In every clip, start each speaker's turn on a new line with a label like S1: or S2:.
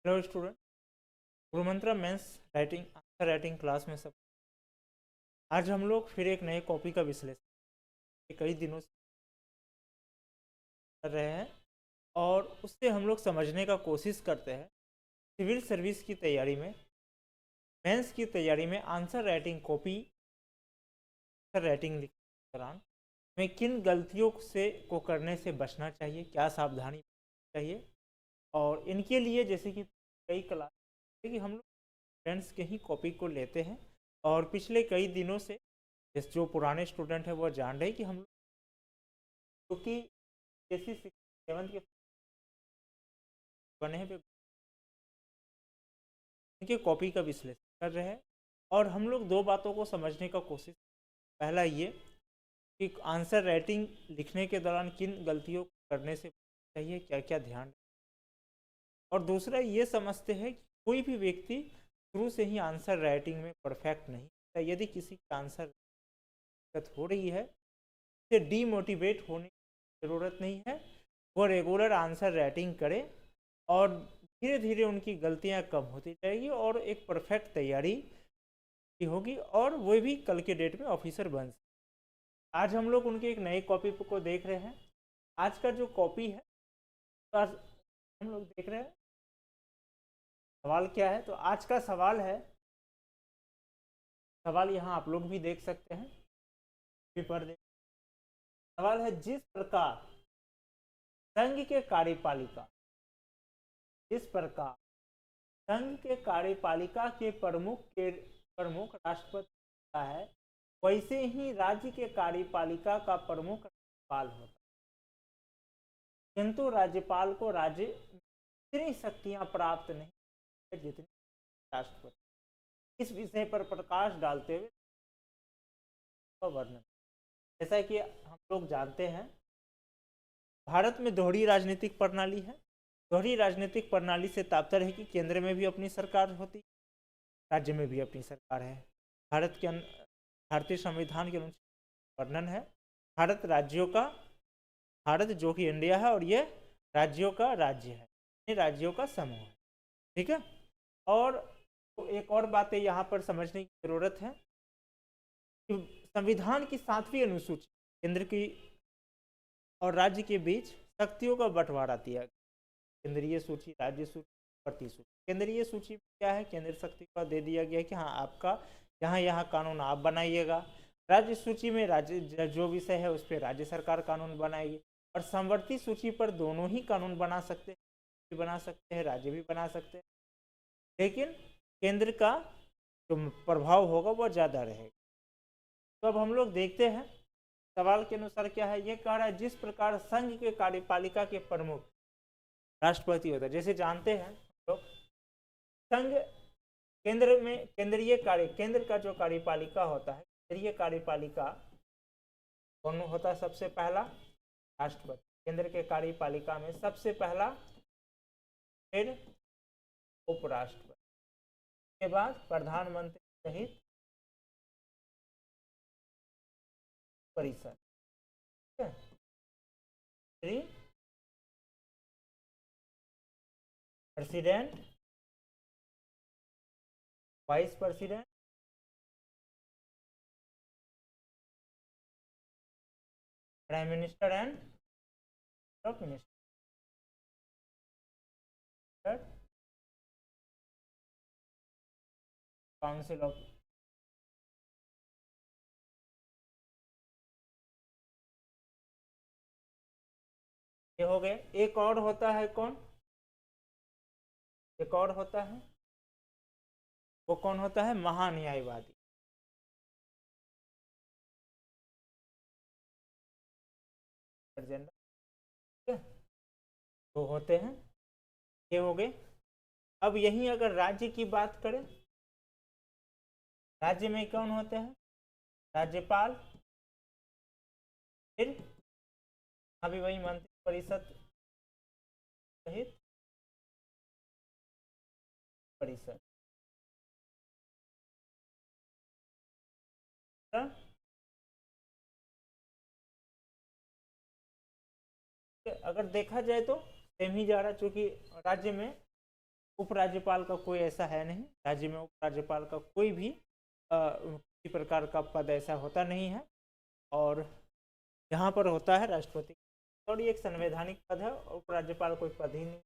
S1: Hello student, Gurumantra mains writing answer writing class में सब। आज हम लोग फिर एक नए कॉपी का विश्लेषण कई दिनों से कर रहे हैं और उससे हम लोग समझने का कोशिश करते हैं। सिविल सर्विस की तैयारी में, मेंस की तैयारी में answer writing copy, answer writing लिखने के दौरान हमें किन गलतियों से को करने से बचना चाहिए, क्या सावधानी चाहिए। और इनके लिए जैसे कि कई क्लास कि हम लोग फ्रेंड्स के ही कॉपी को लेते हैं और पिछले कई दिनों से जो पुराने स्टूडेंट हैं वो जान रहे हैं कि हम लोग क्योंकि जैसी 7 के बने हैं उनके कॉपी का विश्लेषण कर रहे हैं। और हम लोग दो बातों को समझने का कोशिश, पहला ये कि आंसर राइटिंग लिखने के दौरान किन गलतियों को करने से चाहिए, क्या क्या ध्यान, और दूसरा ये समझते हैं कि कोई भी व्यक्ति शुरू से ही आंसर राइटिंग में परफेक्ट नहीं है। यदि किसी का आंसर दिक्कत हो रही है से डीमोटिवेट होने की ज़रूरत नहीं है। वो रेगुलर आंसर राइटिंग करे और धीरे धीरे उनकी गलतियां कम होती जाएगी और एक परफेक्ट तैयारी की होगी और वो भी कल के डेट में ऑफिसर बन सकते। आज हम लोग उनके एक नए कॉपी को देख रहे हैं। आज का जो कॉपी है, तो आज हम लोग देख रहे हैं सवाल क्या है। तो आज का सवाल है, सवाल यहाँ आप लोग भी देख सकते हैं पेपर देख। सवाल है, जिस प्रकार संघ के कार्यपालिका, जिस प्रकार संघ के कार्यपालिका के प्रमुख राष्ट्रपति होता है, वैसे ही राज्य के कार्यपालिका का प्रमुख राज्यपाल होता है। किंतु राज्यपाल को राज्य इतनी शक्तियां प्राप्त नहीं है जितनी राष्ट्रपति। इस विषय पर प्रकाश डालते हुए वर्णन, जैसा कि हम लोग जानते हैं भारत में दोहरी राजनीतिक प्रणाली है। दोहरी राजनीतिक प्रणाली से तात्पर्य है कि केंद्र में भी अपनी सरकार होती, राज्य में भी अपनी सरकार है। भारत के भारतीय संविधान के अनुसार वर्णन है भारत राज्यों का, भारत जो कि इंडिया है और ये राज्यों का राज्य है, ये राज्यों का समूह है। ठीक है। और तो एक और बात है यहाँ पर समझने की जरूरत है कि संविधान की 7वीं अनुसूची केंद्र की और राज्य के बीच शक्तियों का बंटवारा दिया। केंद्रीय सूची, राज्य सूची, प्रति सूची। केंद्रीय सूची में क्या है, केंद्र शक्ति का दे दिया गया कि हाँ आपका यहाँ यहाँ कानून आप बनाइएगा। राज्य सूची में राज्य जो विषय है उस पर राज्य सरकार कानून बनाएगी। और समवर्ती सूची पर दोनों ही कानून बना सकते हैं, राज्य भी बना सकते हैं, लेकिन केंद्र का जो प्रभाव होगा वो ज़्यादा रहेगा। तो अब हम लोग देखते हैं सवाल के अनुसार क्या है। ये कह रहा है, जिस प्रकार संघ के कार्यपालिका के प्रमुख राष्ट्रपति होता है, जैसे जानते हैं लोग संघ केंद्र में केंद्र का जो कार्यपालिका होता है, केंद्रीय कार्यपालिका कौन होता है? सबसे पहला राष्ट्रपति। केंद्र के कार्यपालिका में सबसे पहला, फिर उपराष्ट्रपति, के बाद प्रधानमंत्री सहित परिषद, president, vice president, prime minister and minister, council of. ये हो गए। एक और होता है कौन, एक और होता है, वो कौन होता है? महान्यायवादी। वो होते हैं, ये हो गए। अब यहीं अगर राज्य की बात करें, राज्य में कौन होते हैं? राज्यपाल, फिर अभी वही मंत्री परिषद सहित परिषद। अगर देखा जाए तो सेम ही जा रहा है, चूंकि राज्य में उपराज्यपाल का कोई ऐसा है नहीं, राज्य में उपराज्यपाल का कोई भी किसी प्रकार का पद ऐसा होता नहीं है। और यहाँ पर होता है राष्ट्रपति, और ये एक संवैधानिक पद है, उपराज्यपाल कोई पद ही नहीं।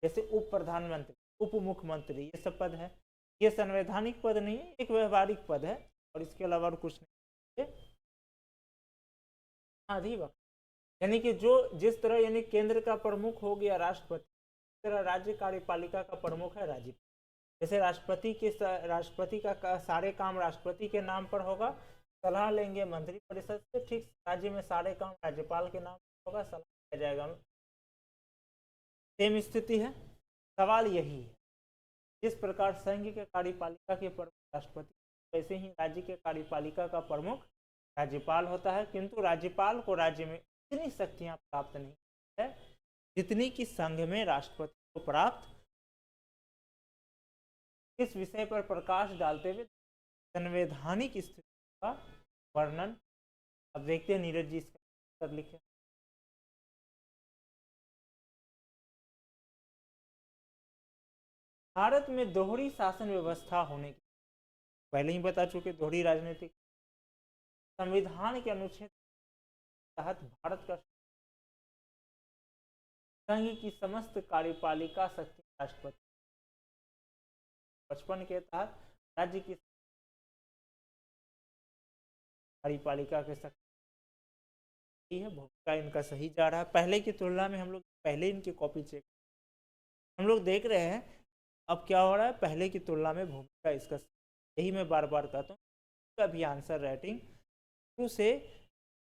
S1: जैसे उप प्रधानमंत्री, उप मुख्यमंत्री, ये सब पद है, ये संवैधानिक पद नहीं है, एक व्यवहारिक पद है, और इसके अलावा और कुछ नहीं। अधिवक्ता यानी कि जो जिस तरह यानी केंद्र का प्रमुख हो गया राष्ट्रपति, इस तरह राज्य कार्यपालिका का प्रमुख है राज्यपाल। जैसे राष्ट्रपति का सारे काम राष्ट्रपति के नाम पर होगा, सलाह लेंगे मंत्रिपरिषद से, ठीक राज्य में सारे काम राज्यपाल के नाम पर होगा, सलाह लिया जाएगा। सेम स्थिति है। सवाल यही है, जिस प्रकार संघ के कार्यपालिका के प्रमुख राष्ट्रपति, वैसे ही राज्य के कार्यपालिका का प्रमुख राज्यपाल होता है, किंतु राज्यपाल को राज्य में इतनी शक्तियां प्राप्त नहीं है जितनी कि संघ में राष्ट्रपति को प्राप्त। इस विषय पर प्रकाश डालते हुए संवैधानिक स्थिति का वर्णन अब देखते हैं, नीरज जी इसका उत्तर लिखे। भारत में दोहरी शासन व्यवस्था होने की, पहले ही बता चुके, दोहरी राजनीतिक। संविधान के अनुच्छेद तहत भारत का संघ की समस्त कार्यपालिका शक्ति राष्ट्रपति, 55 के तहत राज्य की कार्यपालिका के शक्ति है। भूमिका इनका सही जा रहा है, पहले की तुलना में हम लोग पहले इनकी कॉपी चेक हम लोग देख रहे हैं, अब क्या हो रहा है, पहले की तुलना में भूमिका इसका, यही मैं बार बार कहता हूँ, कभी आंसर राइटिंग शुरू से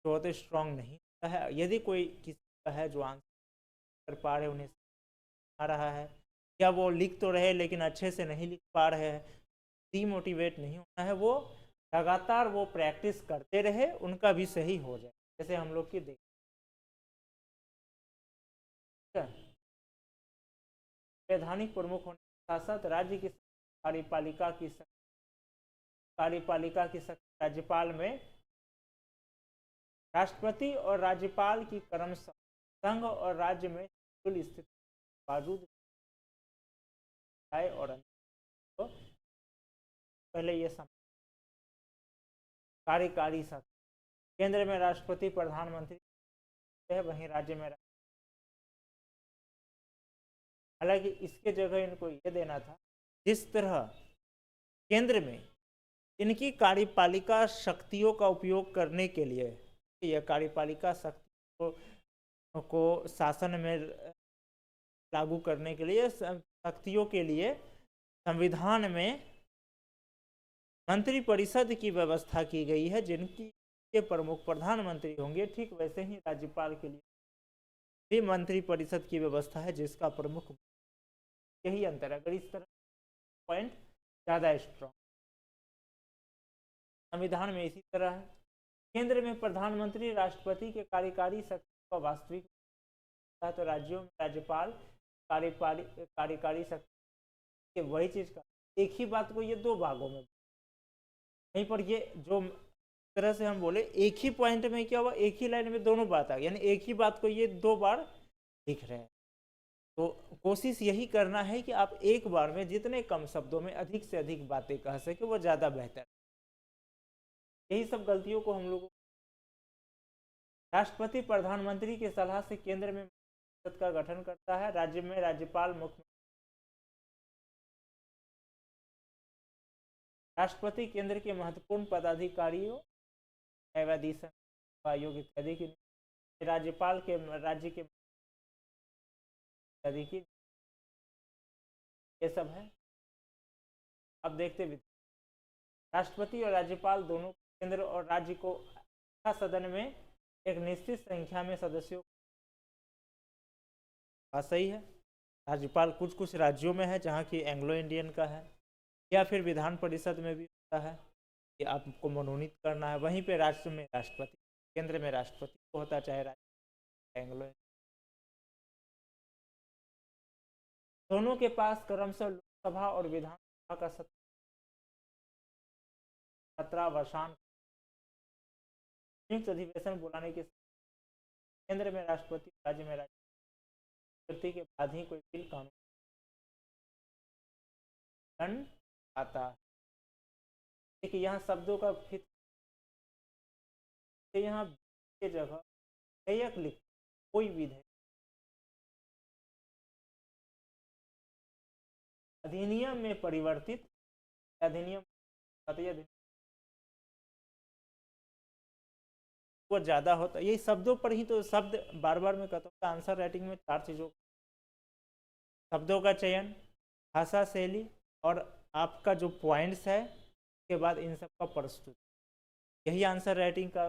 S1: बहुत स्ट्रांग नहीं होता है। यदि कोई किसी का है जो आंसर कर पा रहे, उन्हें आ रहा है, या वो लिख तो रहे लेकिन अच्छे से नहीं लिख पा रहे हैं, डीमोटिवेट नहीं होना है, वो लगातार वो प्रैक्टिस करते रहे, उनका भी सही हो जाए, जैसे हम लोग की देख। संवैधानिक प्रमुख होने के साथ साथ राज्य की कार्यपालिका की राज्यपाल में राष्ट्रपति और राज्यपाल की क्रमशः संघ और राज्य में स्थिति बावजूद और तो पहले ये कार्यकारी शक्ति, केंद्र में राष्ट्रपति प्रधानमंत्री है, वहीं राज्य में, हालांकि इसके जगह इनको ये देना था, जिस तरह केंद्र में इनकी कार्यपालिका शक्तियों का उपयोग करने के लिए, यह कार्यपालिका शक्तियों को शासन में लागू करने के लिए, शक्तियों के लिए संविधान में मंत्रिपरिषद की व्यवस्था की गई है, जिनकी के प्रमुख प्रधानमंत्री होंगे। ठीक वैसे ही राज्यपाल के लिए भी मंत्रिपरिषद की व्यवस्था है, जिसका प्रमुख, यही अंतर है। अगर इस तरह पॉइंट ज़्यादा स्ट्रॉन्ग, संविधान में इसी तरह है। केंद्र में प्रधानमंत्री राष्ट्रपति के कार्यकारी शक्ति का वास्तविक, तो राज्यों में राज्यपाल कार्यकारी शक्ति, वही चीज का एक ही बात को ये दो भागों में, यहीं पर ये जो तरह से हम बोले, एक ही पॉइंट में क्या हुआ, एक ही लाइन में दोनों बात आ गई, यानी एक ही बात को ये दो बार लिख रहे हैं। तो कोशिश यही करना है कि आप एक बार में जितने कम शब्दों में अधिक से अधिक बातें कह सके, वो ज़्यादा बेहतर। यही सब गलतियों को हम लोगों, राष्ट्रपति प्रधानमंत्री की सलाह से केंद्र में संसद का गठन करता है, राज्य में राज्यपाल मुख्यमंत्री। राष्ट्रपति केंद्र के महत्वपूर्ण पदाधिकारियों, न्यायाधीश आयोग इत्यादि की, राज्यपाल के राज्य के अधिकारी, ये सब है। अब देखते भी, राष्ट्रपति और राज्यपाल दोनों केंद्र और राज्य को सदन में एक निश्चित संख्या में सदस्यों, बात सही है। राज्यपाल कुछ कुछ राज्यों में है जहाँ की एंग्लो इंडियन का है, या फिर विधान परिषद में भी होता है कि आपको मनोनीत करना है, वहीं पे राष्ट्र में राष्ट्रपति, केंद्र में राष्ट्रपति को होता, चाहे राज्य एंग्लो। दोनों के पास क्रमशः लोकसभा और विधानसभा का 17 वर्षांत संयुक्त अधिवेशन बुलाने के, केंद्र में राष्ट्रपति, राज्य में राज्य स्वीकृति के बाद ही कोई बिल कानून आता है। देखिए यहाँ शब्दों का फिर यहाँ की जगह विधेयक लिख, कोई विधेयक, अधिनियम में परिवर्तित, अधिनियम वो ज्यादा होता है। ये शब्दों पर ही तो शब्द बार बार मैं कहता हूँ आंसर राइटिंग में 4 चीजों, शब्दों का चयन, भाषा शैली और आपका जो पॉइंट्स है, उसके बाद इन सब का प्रस्तुत, यही आंसर राइटिंग का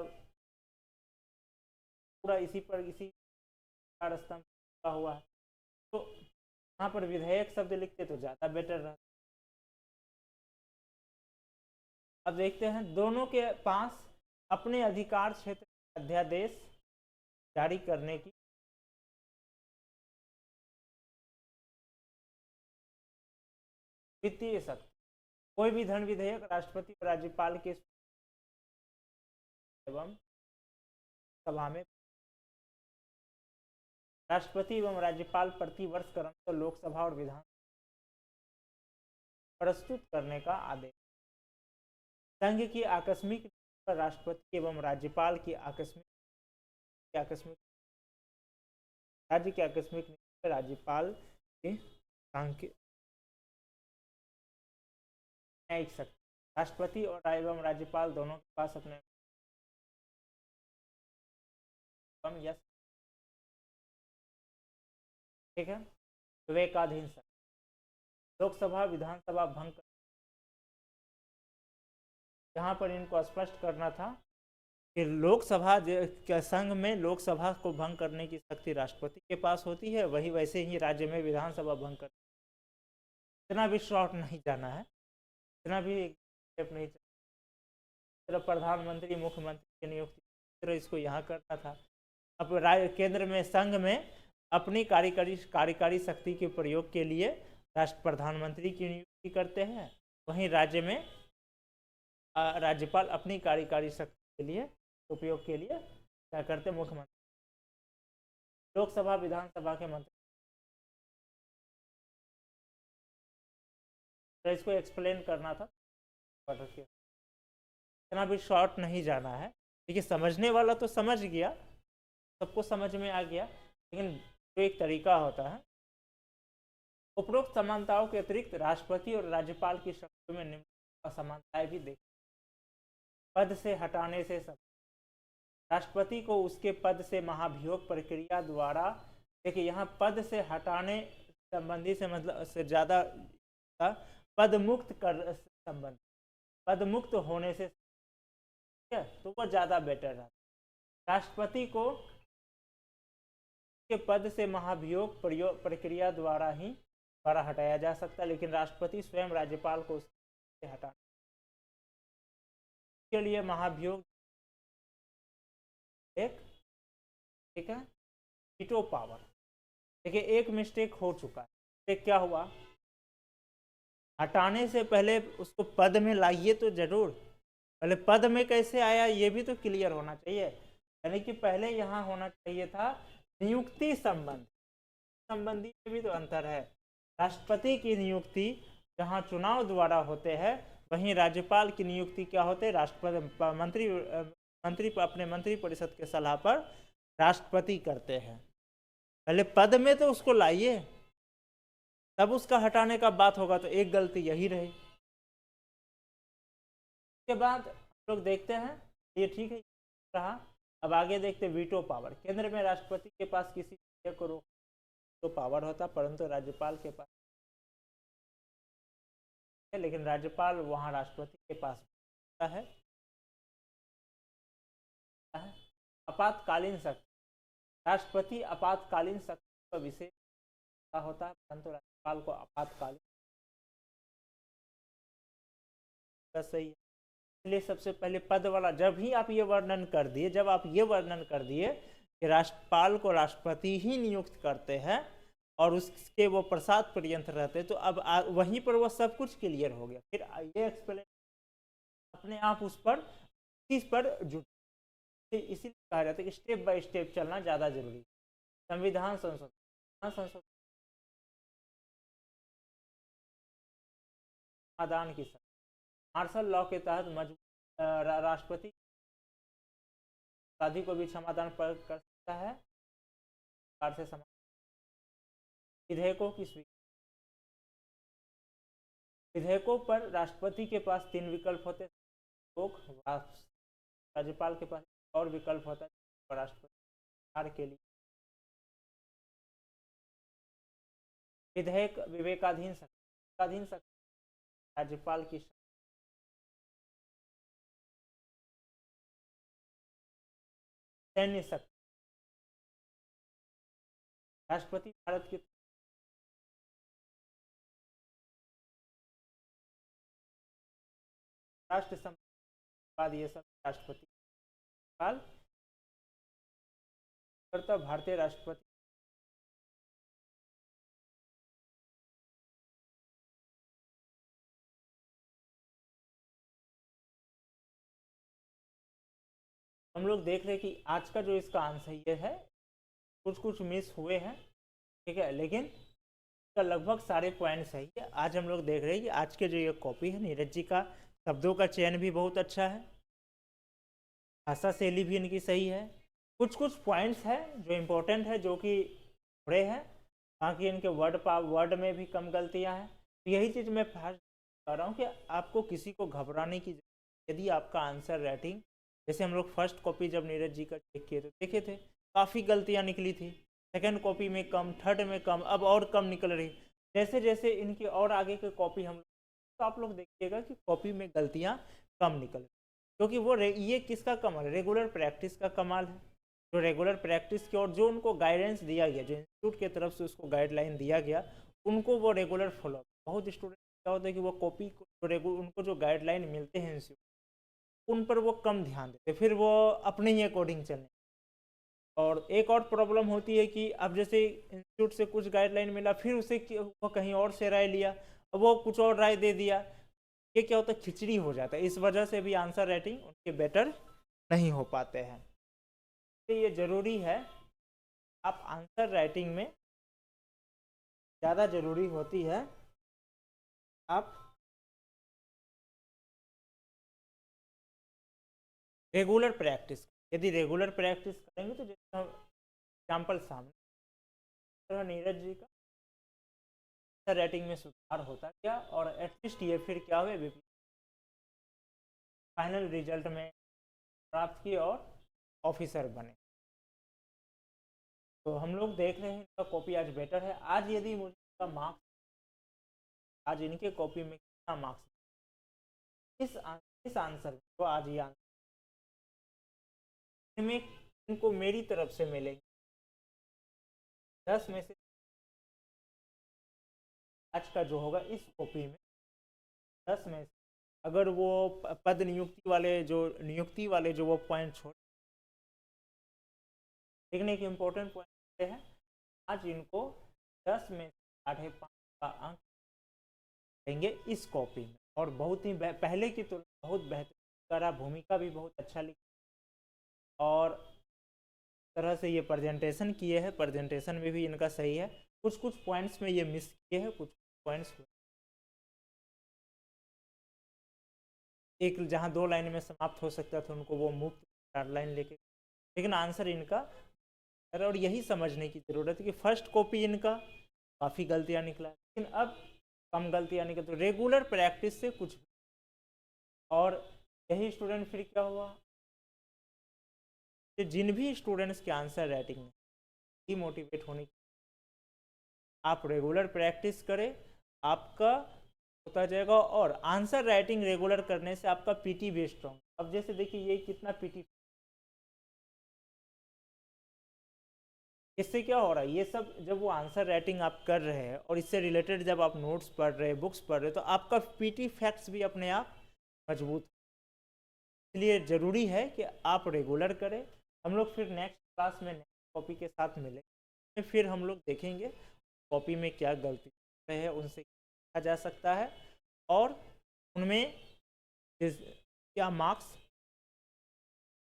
S1: पूरा इसी पर, इसी 4 स्तंभ का हुआ है। तो यहाँ पर विधेयक शब्द लिखते तो ज़्यादा बेटर रहता। अब देखते हैं दोनों के पास अपने अधिकार क्षेत्र अध्यादेश जारी करने की वित्तीय शक्ति। कोई भी धन विधेयक राष्ट्रपति और राज्यपाल के एवं सभा में, राष्ट्रपति एवं राज्यपाल प्रति वर्ष क्रमशः लोकसभा और विधान प्रस्तुत करने का आदेश। संघ की आकस्मिक राष्ट्रपति एवं राज्यपाल की आकस्मिक राज्य के आकस्मिक राज्यपाल के न्यायिक शक्ति। राष्ट्रपति और एवं राज्यपाल दोनों के पास अपने यस, ठीक है, विवेकाधीन शक्ति। लोकसभा विधानसभा भंग, यहाँ पर इनको स्पष्ट करना था कि लोकसभा के संघ में लोकसभा को भंग करने की शक्ति राष्ट्रपति के पास होती है, वही वैसे ही राज्य में विधानसभा भंग कर, इतना भी शॉर्ट नहीं जाना है, इतना भी स्टेप नहीं, सिर्फ प्रधानमंत्री मुख्यमंत्री की नियुक्ति इसको यहाँ करना था। अब केंद्र में संघ में अपनी कार्यकारी शक्ति के प्रयोग के लिए प्रधानमंत्री की नियुक्ति करते हैं, वहीं राज्य में राज्यपाल अपनी कार्यकारी शक्ति के लिए उपयोग के लिए क्या करते, मुख्यमंत्री। लोकसभा विधानसभा के मंत्री, तो इसको एक्सप्लेन करना था, इतना भी शॉर्ट नहीं जाना है। देखिए समझने वाला तो समझ गया, सबको समझ में आ गया, लेकिन जो एक तरीका होता है, उपरोक्त समानताओं के अतिरिक्त राष्ट्रपति और राज्यपाल की शक्तियों में निम्न असमानताएं भी देख। पद से हटाने से सब, राष्ट्रपति को उसके पद से महाभियोग प्रक्रिया द्वारा, देखिए यहाँ पद से हटाने संबंधी से मतलब से ज्यादा पद मुक्त कर संबंध, पद मुक्त होने से, ठीक है, तो वो ज्यादा बेटर है। राष्ट्रपति को के पद से महाभियोग प्रक्रिया द्वारा हटाया जा सकता है, लेकिन राष्ट्रपति स्वयं राज्यपाल को उससे हटाने के लिए महाभियोग एक, ठीक है, वीटो पावर। देखिए एक मिस्टेक हो चुका है, मिस्टेक क्या हुआ, हटाने से पहले उसको पद में लाइए तो जरूर, पहले पद में कैसे आया ये भी तो क्लियर होना चाहिए। यानी कि पहले यहाँ होना चाहिए था नियुक्ति संबंध, संबंधी में भी तो अंतर है। राष्ट्रपति की नियुक्ति जहाँ चुनाव द्वारा होते हैं, वहीं राज्यपाल की नियुक्ति क्या होते हैं, राष्ट्रपति मंत्री अपने मंत्री परिषद के सलाह पर राष्ट्रपति करते हैं। पहले पद में तो उसको लाइए, तब उसका हटाने का बात होगा, तो एक गलती यही रही। उसके बाद हम लोग देखते हैं, ये ठीक है रहा। अब आगे देखते वीटो पावर। केंद्र में राष्ट्रपति के पास किसी विधेयक को रोक तो पावर होता, परंतु राज्यपाल के पास, लेकिन राज्यपाल वहां राष्ट्रपति के पास होता है। आपातकालीन शक्ति, राष्ट्रपति आपातकालीन शक्ति का विशेष होता है, परंतु राज्यपाल को आपातकालीन सही है। इसलिए सबसे पहले पद वाला, जब आप ये वर्णन कर दिए कि राज्यपाल को राष्ट्रपति ही नियुक्त करते हैं और उसके वो प्रसाद पर्यंत रहते, तो अब वहीं पर वो सब कुछ क्लियर हो गया। फिर ये एक्सप्लेन अपने आप उस पर चीज पर जुट, इसीलिए कहा जाता है कि स्टेप बाय स्टेप चलना ज़्यादा जरूरी। संविधान संशोधन, संशोधन समाधान की शक्ति, मार्शल लॉ के तहत मजबूत राष्ट्रपति अपराधी को भी समाधान कर सकता है से विधेयकों की स्वीकृति। विधेयकों पर राष्ट्रपति के पास 3 विकल्प होते हैं, राज्यपाल के पास और विकल्प होता है राष्ट्रपति के लिए। विधेयक विवेकाधीन शक्ति, राज्यपाल की सैन्य शक्ति, राष्ट्रपति भारत की राष्ट्र बाद ये सब राष्ट्रपति काल करता भारतीय राष्ट्रपति हम लोग देख रहे हैं कि आज का जो इसका आंसर ये है, कुछ मिस हुए हैं, ठीक है, लेकिन इसका लगभग सारे पॉइंट सही है। आज हम लोग देख रहे हैं कि आज के जो ये कॉपी है, नीरज जी का शब्दों का चयन भी बहुत अच्छा है, भाषा शैली भी इनकी सही है। कुछ पॉइंट्स हैं जो इम्पोर्टेंट है, जो कि थोड़े हैं, बाकी इनके वर्ड में भी कम गलतियां हैं। तो यही चीज़ मैं फर्स्ट कह रहा हूँ कि आपको किसी को घबराने की, यदि आपका आंसर राइटिंग, जैसे हम लोग फर्स्ट कॉपी जब नीरज जी का चेक किए तो देखे थे काफ़ी गलतियाँ निकली थी, सेकेंड कॉपी में कम, थर्ड में कम, अब और कम निकल रही। जैसे जैसे इनकी और आगे की कॉपी हम, तो आप लोग देखिएगा कि कॉपी में गलतियाँ कम निकल, क्योंकि वो ये किसका कमाल है, रेगुलर प्रैक्टिस का कमाल है। जो रेगुलर प्रैक्टिस की और जो उनको गाइडेंस दिया गया, जो इंस्टीट्यूट की तरफ से उसको गाइडलाइन दिया गया, उनको वो रेगुलर फॉलो। बहुत स्टूडेंट क्या होता है कि वो कॉपी उनको जो गाइडलाइन मिलते हैं इंस्टीट्यूट, उन पर वो कम ध्यान देते, फिर वो अपने ही अकॉर्डिंग चलने। और एक और प्रॉब्लम होती है कि अब जैसे इंस्टीट्यूट से कुछ गाइडलाइन मिला, फिर उसे वो कहीं और से राय लिया, वो कुछ और राय दे दिया, ये क्या होता है, खिचड़ी हो जाता है। इस वजह से भी आंसर राइटिंग उनके बेटर नहीं हो पाते हैं। तो ये ज़रूरी है, आप आंसर राइटिंग में ज़्यादा ज़रूरी होती है आप रेगुलर प्रैक्टिस। यदि रेगुलर प्रैक्टिस करेंगे तो जैसे एग्जाम्पल सामने नीरज जी का राइटिंग में सुधार होता क्या, और एटलीस्ट ये फिर क्या हुए, फाइनल रिजल्ट में प्राप्त किए और ऑफिसर बने। तो हम लोग देख रहे हैं इनका कॉपी आज बेटर है। आज यदि मुझे इसका मार्क्स, आज इनके कॉपी में कितना मार्क्स इस आंसर तो आज ये आंसर में इनको मेरी तरफ से मिलेंगे 10 में से, आज का जो होगा इस कॉपी में 10 में से, अगर वो पद नियुक्ति वाले जो वो पॉइंट छोड़, लेकिन एक इम्पोर्टेंट पॉइंट है, आज इनको 10 में 5.5 का अंक देंगे इस कॉपी में। और बहुत ही पहले की तुलना बहुत बेहतर करा, भूमिका भी बहुत अच्छा लिखा, और तरह से ये प्रेजेंटेशन किए हैं, प्रेजेंटेशन में भी इनका सही है। कुछ पॉइंट्स में ये मिस किए हैं, कुछ पॉइंट्स एक जहाँ 2 लाइन में समाप्त हो सकता था उनको वो मुफ्त 4 लाइन लेके, लेकिन आंसर इनका, और यही समझने की ज़रूरत है कि फर्स्ट कॉपी इनका काफ़ी गलतियाँ निकला, लेकिन अब कम गलतियाँ निकल, तो रेगुलर प्रैक्टिस से कुछ। और यही स्टूडेंट फिर क्या हुआ कि जिन भी स्टूडेंट्स के आंसर राइटिंग में डीमोटिवेट होने की, आप रेगुलर प्रैक्टिस करें, आपका होता जाएगा। और आंसर राइटिंग रेगुलर करने से आपका पीटी भी स्ट्रॉन्ग। अब जैसे देखिए ये कितना पीटी, इससे क्या हो रहा है, ये सब जब वो आंसर राइटिंग आप कर रहे हैं और इससे रिलेटेड जब आप नोट्स पढ़ रहे हैं, बुक्स पढ़ रहे हैं, तो आपका पीटी फैक्ट्स भी अपने आप मजबूत। इसलिए ज़रूरी है कि आप रेगुलर करें। हम लोग फिर नेक्स्ट क्लास में नेक्स्ट कॉपी के साथ मिलेंगे, फिर हम लोग देखेंगे कॉपी में क्या गलती है, उनसे क्या जा सकता है, और उनमें क्या मार्क्स।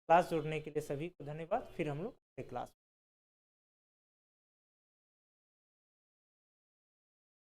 S1: क्लास जुड़ने के लिए सभी को धन्यवाद। फिर हम लोग क्लास